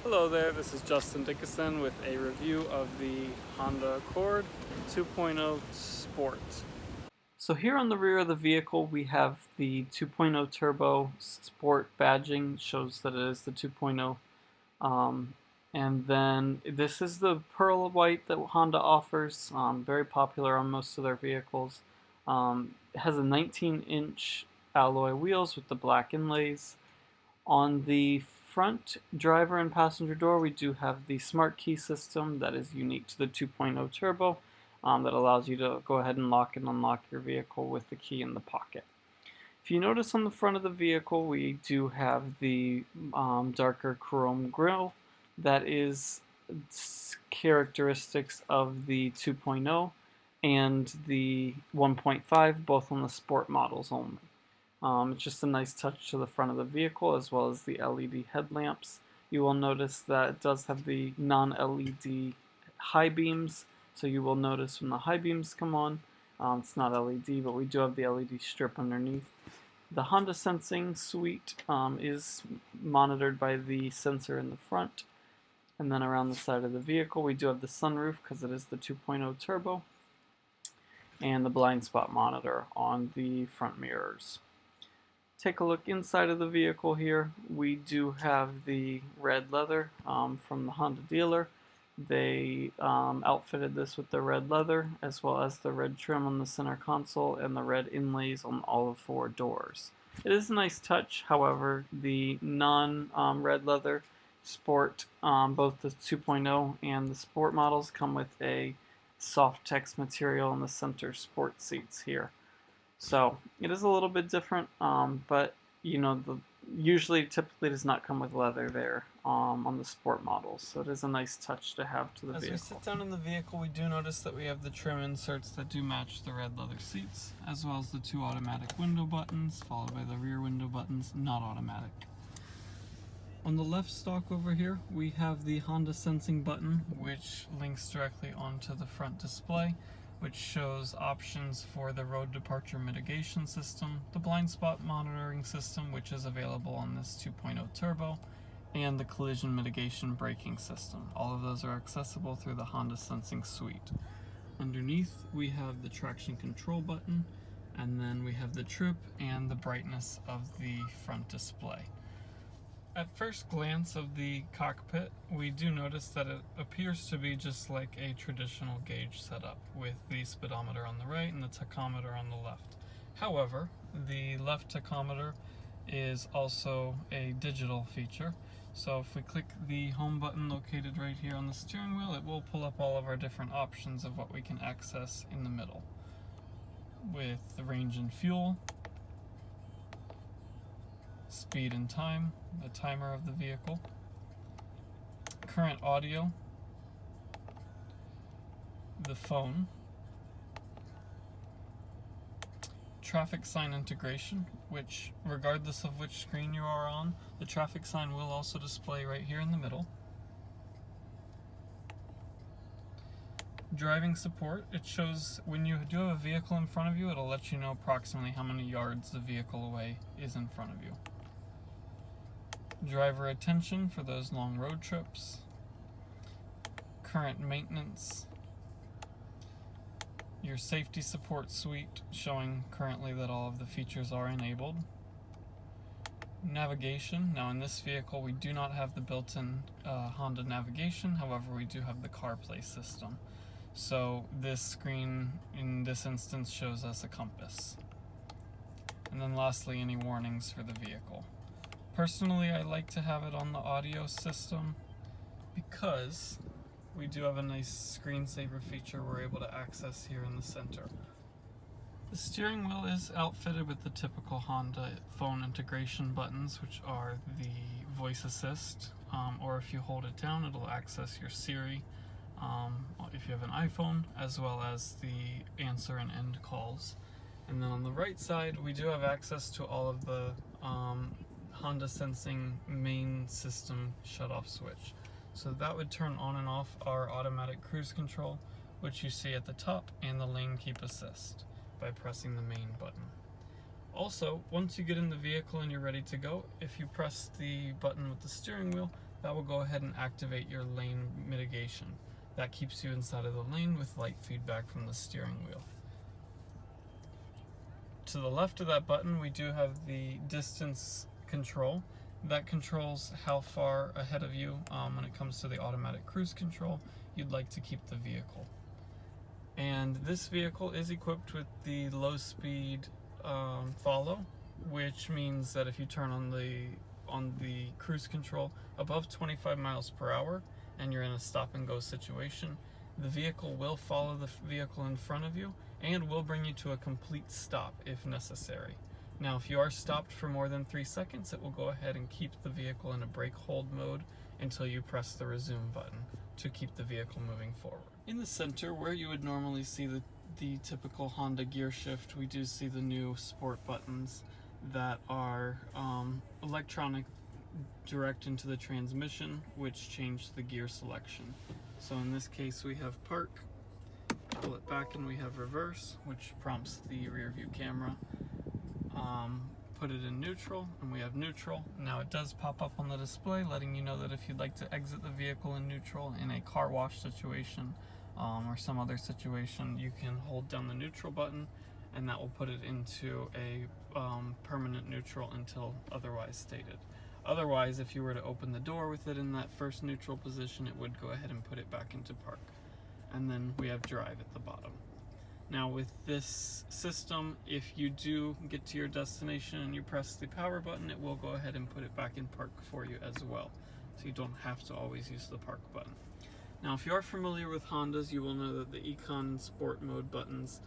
Hello there, this is Justin Dickinson with a review of the Honda Accord 2.0 Sport. So here on the rear of the vehicle we have the 2.0 Turbo Sport badging, shows that it is the 2.0. And then this is the pearl white that Honda offers, very popular on most of their vehicles. It has a 19-inch alloy wheels with the black inlays. On the front driver and passenger door, we do have the smart key system that is unique to the 2.0 Turbo, that allows you to go ahead and lock and unlock your vehicle with the key in the pocket. If you notice on the front of the vehicle, we do have the darker chrome grille that is characteristics of the 2.0 and the 1.5, both on the sport models only. It's just a nice touch to the front of the vehicle, as well as the LED headlamps. You will notice that it does have the non-LED high beams, so you will notice when the high beams come on, it's not LED, but we do have the LED strip underneath. The Honda Sensing Suite is monitored by the sensor in the front, and then around the side of the vehicle we do have the sunroof because it is the 2.0 Turbo, and the blind spot monitor on the front mirrors. Take a look inside of the vehicle here. We do have the red leather from the Honda dealer. They outfitted this with the red leather, as well as the red trim on the center console and the red inlays on all 4 doors. It is a nice touch, however, the non-red leather Sport, both the 2.0 and the Sport models come with a soft text material in the center sport seats here. So it is a little bit different, but usually typically does not come with leather there on the sport models. So it is a nice touch to have to the vehicle. As we sit down in the vehicle, we do notice that we have the trim inserts that do match the red leather seats, as well as the 2 automatic window buttons, followed by the rear window buttons, not automatic. On the left stalk over here, we have the Honda Sensing button, which links directly onto the front display, which shows options for the road departure mitigation system, the blind spot monitoring system, which is available on this 2.0 Turbo, and the collision mitigation braking system. All of those are accessible through the Honda Sensing Suite. Underneath, we have the traction control button, and then we have the trip and the brightness of the front display. At first glance of the cockpit, we do notice that it appears to be just like a traditional gauge setup, with the speedometer on the right and the tachometer on the left. However, the left tachometer is also a digital feature, so if we click the home button located right here on the steering wheel, it will pull up all of our different options of what we can access in the middle, with the range and fuel, speed and time, the timer of the vehicle, current audio, the phone, traffic sign integration, which regardless of which screen you are on, the traffic sign will also display right here in the middle. Driving support, it shows when you do have a vehicle in front of you, it'll let you know approximately how many yards the vehicle away is in front of you. Driver attention for those long road trips, current maintenance, your safety support suite showing currently that all of the features are enabled, navigation. Now in this vehicle we do not have the built-in Honda navigation, however we do have the CarPlay system. So this screen in this instance shows us a compass. And then lastly, any warnings for the vehicle. Personally, I like to have it on the audio system because we do have a nice screensaver feature we're able to access here in the center. The steering wheel is outfitted with the typical Honda phone integration buttons, which are the voice assist, or if you hold it down, it'll access your Siri, if you have an iPhone, as well as the answer and end calls. And then on the right side, we do have access to all of the Honda Sensing main system shut-off switch. So that would turn on and off our automatic cruise control, which you see at the top, and the lane keep assist by pressing the main button. Also, once you get in the vehicle and you're ready to go, if you press the button with the steering wheel, that will go ahead and activate your lane mitigation. That keeps you inside of the lane with light feedback from the steering wheel. To the left of that button, we do have the distance control. That controls how far ahead of you, when it comes to the automatic cruise control, you'd like to keep the vehicle. And this vehicle is equipped with the low speed follow, which means that if you turn on the cruise control above 25 miles per hour and you're in a stop and go situation, the vehicle will follow the vehicle in front of you and will bring you to a complete stop if necessary. Now, if you are stopped for more than 3 seconds, it will go ahead and keep the vehicle in a brake hold mode until you press the resume button to keep the vehicle moving forward. In the center, where you would normally see the typical Honda gear shift, we do see the new sport buttons that are electronic direct into the transmission, which change the gear selection. So in this case, we have park, pull it back, and we have reverse, which prompts the rear view camera. Put it in neutral, and we have neutral. Now it does pop up on the display letting you know that if you'd like to exit the vehicle in neutral in a car wash situation or some other situation, you can hold down the neutral button and that will put it into a permanent neutral until otherwise stated. Otherwise, if you were to open the door with it in that first neutral position, it would go ahead and put it back into park. And then we have drive at the bottom. Now with this system, if you do get to your destination and you press the power button, it will go ahead and put it back in park for you as well. So you don't have to always use the park button. Now if you are familiar with Hondas, you will know that the Econ and Sport mode buttons,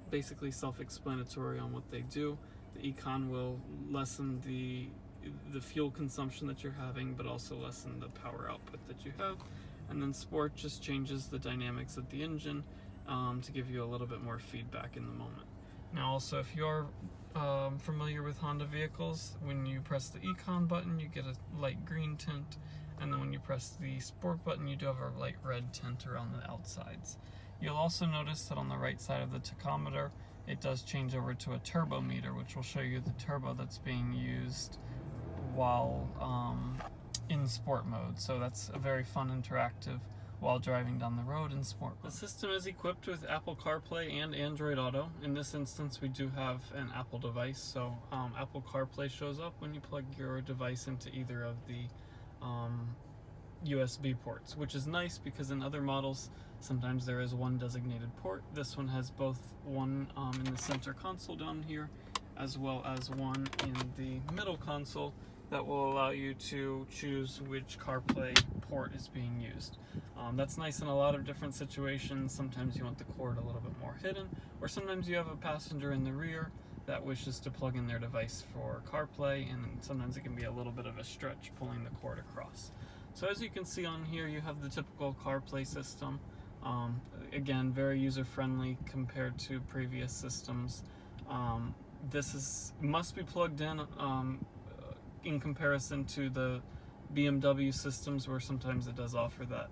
basically self-explanatory on what they do. The Econ will lessen the fuel consumption that you're having, but also lessen the power output that you have. And then Sport just changes the dynamics of the engine to give you a little bit more feedback in the moment. Now also, if you're familiar with Honda vehicles, when you press the Econ button, you get a light green tint, and then when you press the Sport button, you do have a light red tint around the outsides. You'll also notice that on the right side of the tachometer, it does change over to a turbo meter, which will show you the turbo that's being used while in Sport mode. So that's a very fun interactive while driving down the road in Sport mode. The system is equipped with Apple CarPlay and Android Auto. In this instance, we do have an Apple device, so Apple CarPlay shows up when you plug your device into either of the USB ports, which is nice because in other models, sometimes there is one designated port. This one has both one in the center console down here, as well as one in the middle console that will allow you to choose which CarPlay port is being used. That's nice in a lot of different situations. Sometimes you want the cord a little bit more hidden, or sometimes you have a passenger in the rear that wishes to plug in their device for CarPlay, and sometimes it can be a little bit of a stretch pulling the cord across. So as you can see on here, you have the typical CarPlay system. Again, very user-friendly compared to previous systems. This must be plugged in comparison to the BMW systems, where sometimes it does offer that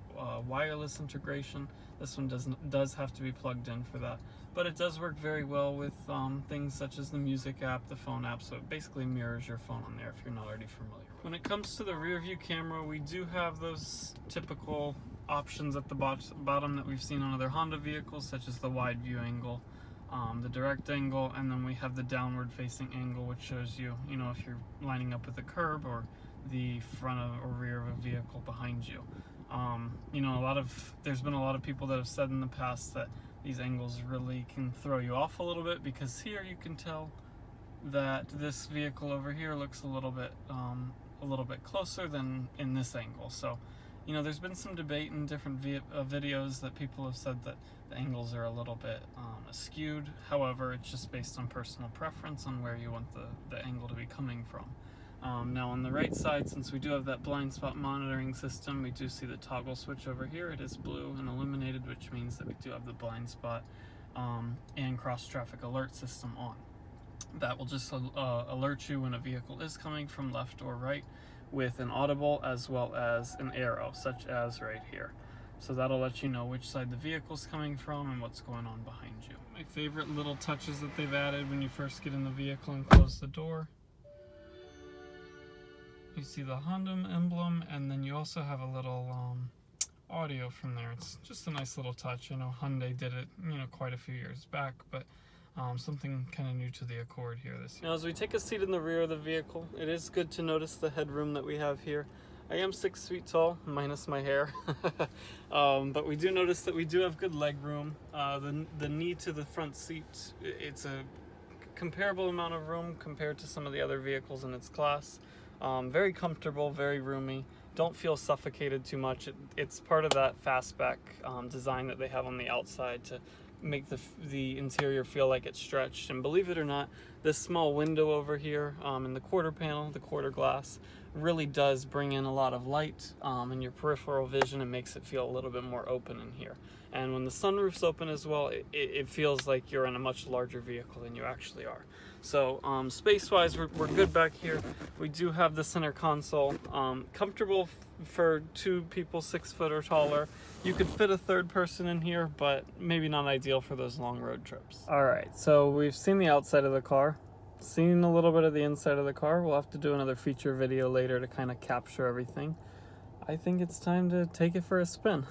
wireless integration. This one does have to be plugged in for that, but it does work very well with things such as the music app, the phone app, so it basically mirrors your phone on there if you're not already familiar with it. When it comes to the rear view camera, we do have those typical options at the bottom that we've seen on other Honda vehicles, such as the wide view angle, the direct angle, and then we have the downward facing angle, which shows you, if you're lining up with a curb or the front or rear of a vehicle behind you. There's been a lot of people that have said in the past that these angles really can throw you off a little bit, because here you can tell that this vehicle over here looks a little bit closer than in this angle. So, there's been some debate in different videos that people have said that the angles are a little bit skewed. However, it's just based on personal preference on where you want the angle to be coming from. Now on the right side, since we do have that blind spot monitoring system, we do see the toggle switch over here. It is blue and illuminated, which means that we do have the blind spot and cross traffic alert system on. That will just alert you when a vehicle is coming from left or right, with an audible as well as an arrow, such as right here. So that'll let you know which side the vehicle's coming from and what's going on behind you. My favorite little touches that they've added when you first get in the vehicle and close the door You see the Honda emblem, and then you also have a little audio from there. It's just a nice little touch. I know Hyundai did it, quite a few years back, but something kind of new to the Accord here this year. Now, as we take a seat in the rear of the vehicle, it is good to notice the headroom that we have here. I am 6 feet tall, minus my hair, but we do notice that we do have good leg room. The knee to the front seat, it's a comparable amount of room compared to some of the other vehicles in its class. Very comfortable, very roomy. Don't feel suffocated too much. It's part of that fastback design that they have on the outside to make the interior feel like it's stretched. And believe it or not, this small window over here in the quarter panel, the quarter glass, really does bring in a lot of light in your peripheral vision and makes it feel a little bit more open in here. And when the sunroof's open as well, it feels like you're in a much larger vehicle than you actually are. So space-wise, we're good back here. We do have the center console, comfortable for 2 people 6 foot or taller. You could fit a third person in here, but maybe not ideal for those long road trips. All right, so we've seen the outside of the car, seen a little bit of the inside of the car. We'll have to do another feature video later to kind of capture everything. I think it's time to take it for a spin.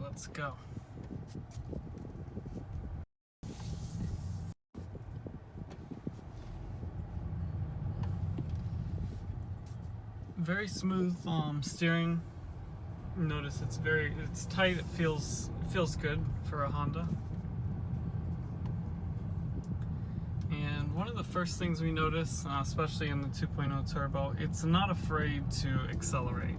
Let's go. Very smooth steering. Notice it's tight. It feels good for a Honda. And one of the first things we notice, especially in the 2.0 turbo, it's not afraid to accelerate.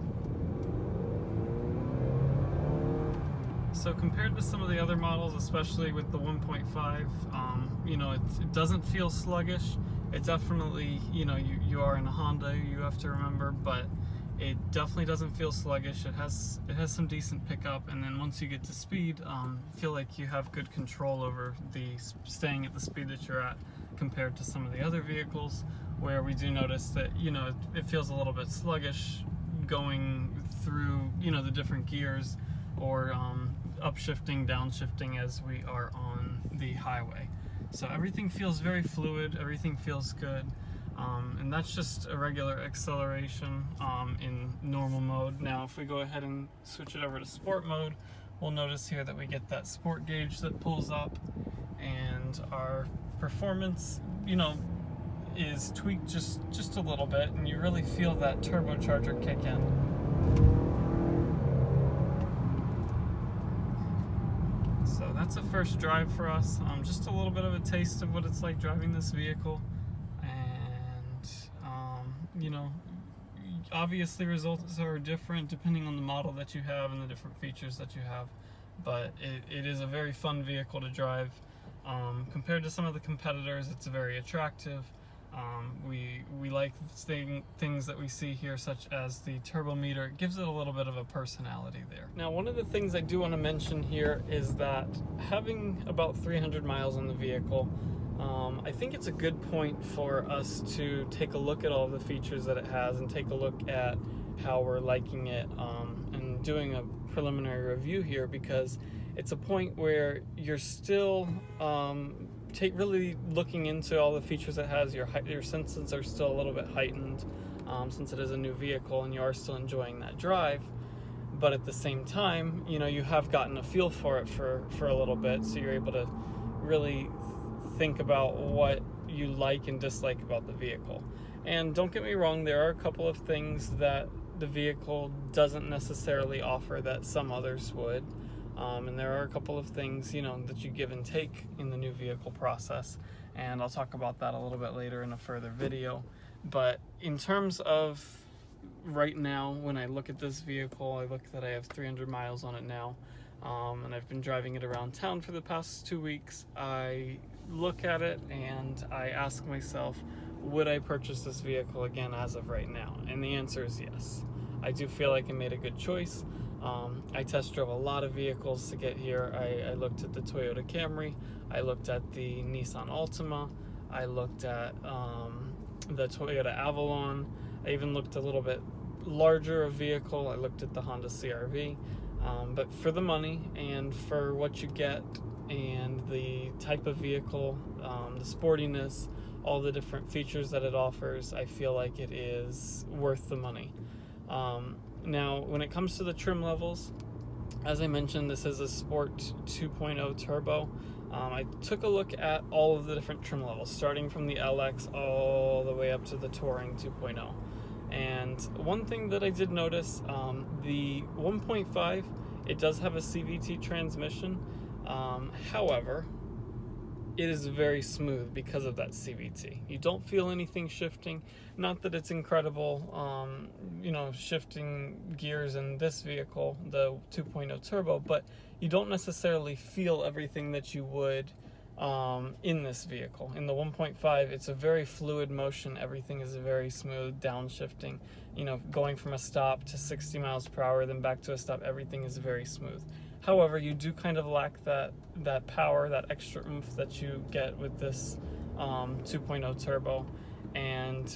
So compared to some of the other models, especially with the 1.5, it doesn't feel sluggish. It definitely, you are in a Honda, you have to remember, but it definitely doesn't feel sluggish. It has some decent pickup, and then once you get to speed, feel like you have good control over staying at the speed that you're at compared to some of the other vehicles, where we do notice that, it feels a little bit sluggish going through, the different gears, or upshifting, downshifting as we are on the highway. So everything feels very fluid, everything feels good, and that's just a regular acceleration in normal mode. Now if we go ahead and switch it over to sport mode, we'll notice here that we get that sport gauge that pulls up, and our performance, is tweaked just a little bit, and you really feel that turbocharger kick in. So that's a first drive for us. Just a little bit of a taste of what it's like driving this vehicle. And, obviously results are different depending on the model that you have and the different features that you have. But it is a very fun vehicle to drive. Compared to some of the competitors, it's very attractive. We like things that we see here, such as the turbo meter. It gives it a little bit of a personality there. Now, one of the things I do want to mention here is that having about 300 miles on the vehicle, I think it's a good point for us to take a look at all the features that it has and take a look at how we're liking it, and doing a preliminary review here, because it's a point where you're still really looking into all the features it has. Your senses are still a little bit heightened, since it is a new vehicle and you are still enjoying that drive. But at the same time, you have gotten a feel for it for a little bit, so you're able to really think about what you like and dislike about the vehicle. And don't get me wrong, there are a couple of things that the vehicle doesn't necessarily offer that some others would. And there are a couple of things, that you give and take in the new vehicle process, and I'll talk about that a little bit later in a further video. But in terms of right now, when I look at this vehicle, I look that I have 300 miles on it now, and I've been driving it around town for the past 2 weeks. I look at it and I ask myself, would I purchase this vehicle again as of right now? And the answer is yes. I do feel like I made a good choice. I test drove a lot of vehicles to get here. I looked at the Toyota Camry, I looked at the Nissan Altima, I looked at the Toyota Avalon, I even looked a little bit larger a vehicle, I looked at the Honda CR-V, But for the money and for what you get and the type of vehicle, the sportiness, all the different features that it offers, I feel like it is worth the money. Now, when it comes to the trim levels, as I mentioned, this is a Sport 2.0 Turbo. I took a look at all of the different trim levels, starting from the LX all the way up to the Touring 2.0. And one thing that I did notice, the 1.5, it does have a CVT transmission. However, it is very smooth because of that CVT. You don't feel anything shifting. Not that it's incredible, shifting gears in this vehicle, the 2.0 Turbo, but you don't necessarily feel everything that you would in this vehicle. In the 1.5, it's a very fluid motion. Everything is very smooth, downshifting. Going from a stop to 60 miles per hour, then back to a stop, everything is very smooth. However, you do kind of lack that power, that extra oomph that you get with this 2.0 Turbo. And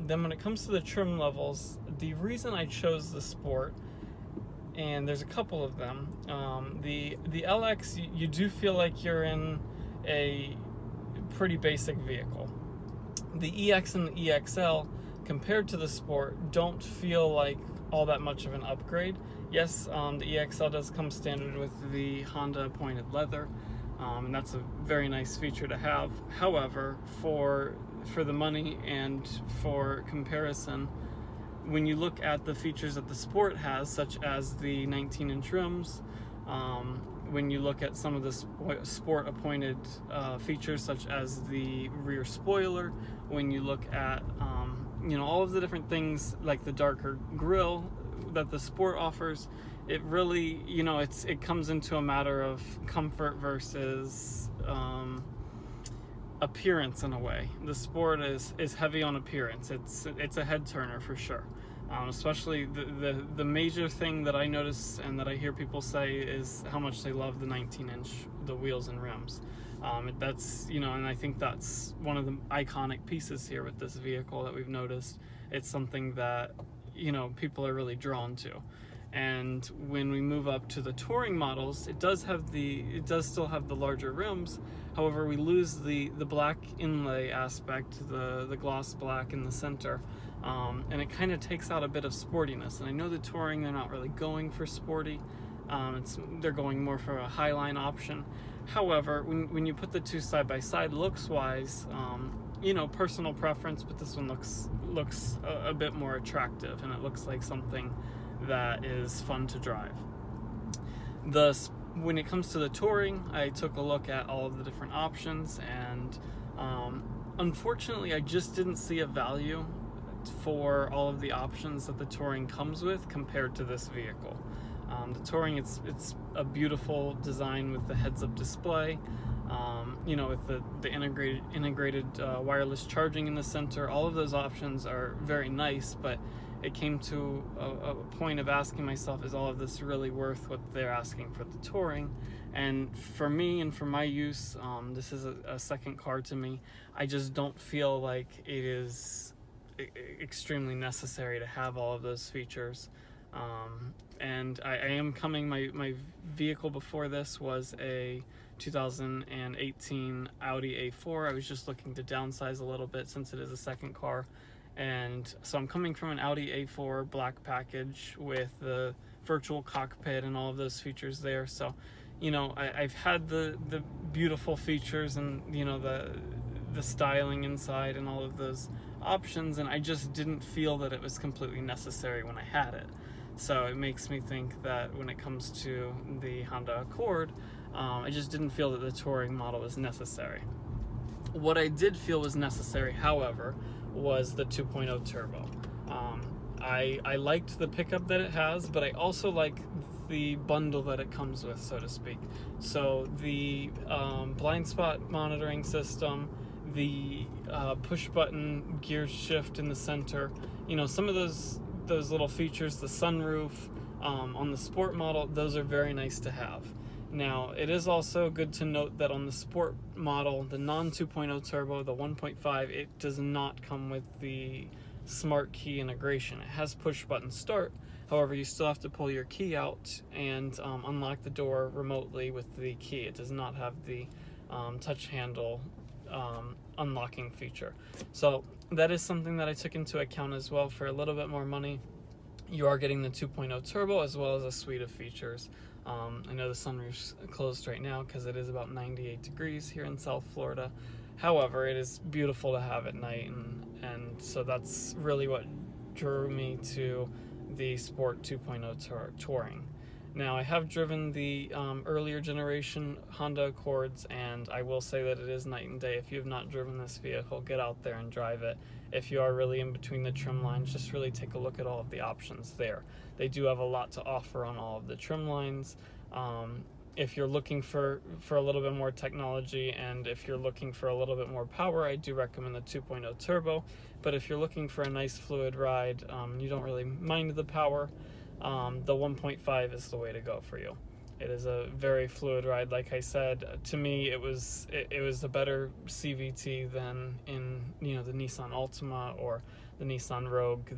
then when it comes to the trim levels, the reason I chose the Sport, and there's a couple of them, the LX, you do feel like you're in a pretty basic vehicle. The EX and the EXL, compared to the Sport, don't feel like all that much of an upgrade. Yes, the EXL does come standard with the Honda pointed leather, and that's a very nice feature to have. However, for the money and for comparison, when you look at the features that the Sport has, such as the 19-inch rims, when you look at some of the Sport appointed features, such as the rear spoiler, when you look at all of the different things like the darker grille that the Sport offers, it really, it comes into a matter of comfort versus appearance in a way. The Sport is heavy on appearance. It's a head turner for sure. Especially the major thing that I notice and that I hear people say is how much they love the 19-inch, the wheels and rims. That's, and I think that's one of the iconic pieces here with this vehicle that we've noticed. It's something that, people are really drawn to. And when we move up to the touring models, it does still have the larger rims. However, we lose the black inlay aspect, the gloss black in the center. And it kind of takes out a bit of sportiness. And I know the touring, they're not really going for sporty. They're going more for a highline option. However, when you put the two side by side, looks wise, personal preference, but this one looks a bit more attractive, and it looks like something that is fun to drive. When it comes to the touring, I took a look at all of the different options, and unfortunately, I just didn't see a value for all of the options that the touring comes with compared to this vehicle. The touring, it's a beautiful design with the heads-up display, with the integrated wireless charging in the center. All of those options are very nice, but it came to a point of asking myself, is all of this really worth what they're asking for the touring? And for me and for my use, this is a second car to me. I just don't feel like it is extremely necessary to have all of those features. And I am coming, my vehicle before this was a 2018 Audi A4. I was just looking to downsize a little bit since it is a second car. And so I'm coming from an Audi A4 black package with the virtual cockpit and all of those features there. So, I've had the beautiful features and, the styling inside and all of those options, and I just didn't feel that it was completely necessary when I had it. So it makes me think that when it comes to the Honda Accord, I just didn't feel that the touring model was necessary. What I did feel was necessary, however, was the 2.0 Turbo. I liked the pickup that it has, but I also like the bundle that it comes with, so to speak. So the blind spot monitoring system, the push button gear shift in the center, some of those little features, the sunroof on the Sport model, those are very nice to have. Now, it is also good to note that on the Sport model, the non 2.0 Turbo, the 1.5, it does not come with the smart key integration. It has push button start. However, you still have to pull your key out and unlock the door remotely with the key. It does not have the touch handle unlocking feature. So that is something that I took into account as well. For a little bit more money, you are getting the 2.0 turbo as well as a suite of features. I know the sunroof's closed right now because it is about 98 degrees here in South Florida. However, it is beautiful to have at night, and so that's really what drew me to the Sport 2.0 Touring. Now, I have driven the earlier generation Honda Accords, and I will say that it is night and day. If you have not driven this vehicle, get out there and drive it. If you are really in between the trim lines, just really take a look at all of the options there. They do have a lot to offer on all of the trim lines. If you're looking for a little bit more technology, and if you're looking for a little bit more power, I do recommend the 2.0 turbo. But if you're looking for a nice fluid ride, you don't really mind the power, the 1.5 is the way to go for you. It is a very fluid ride. Like I said, to me, it was a better CVT than in the Nissan Altima or the Nissan Rogue.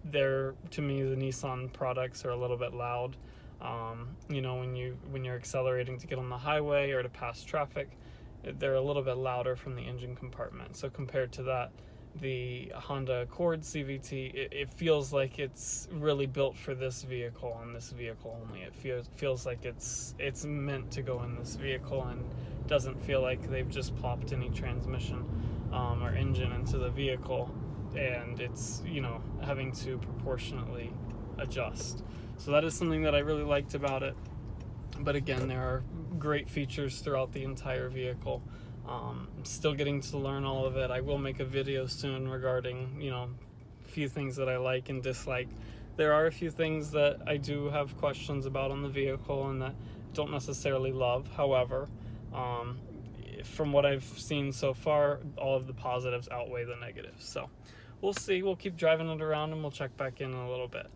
They're to me, the Nissan products are a little bit loud. When you're accelerating to get on the highway or to pass traffic, they're a little bit louder from the engine compartment. So compared to that, the Honda Accord CVT, it feels like it's really built for this vehicle and this vehicle only. It feels like it's meant to go in this vehicle, and doesn't feel like they've just plopped any transmission or engine into the vehicle, and it's having to proportionately adjust. So that is something that I really liked about it. But again, there are great features throughout the entire vehicle. I'm still getting to learn all of it. I will make a video soon regarding, a few things that I like and dislike. There are a few things that I do have questions about on the vehicle and that I don't necessarily love. However, from what I've seen so far, all of the positives outweigh the negatives. So we'll see. We'll keep driving it around and we'll check back in a little bit.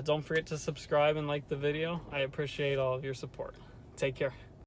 Don't forget to subscribe and like the video. I appreciate all of your support. Take care.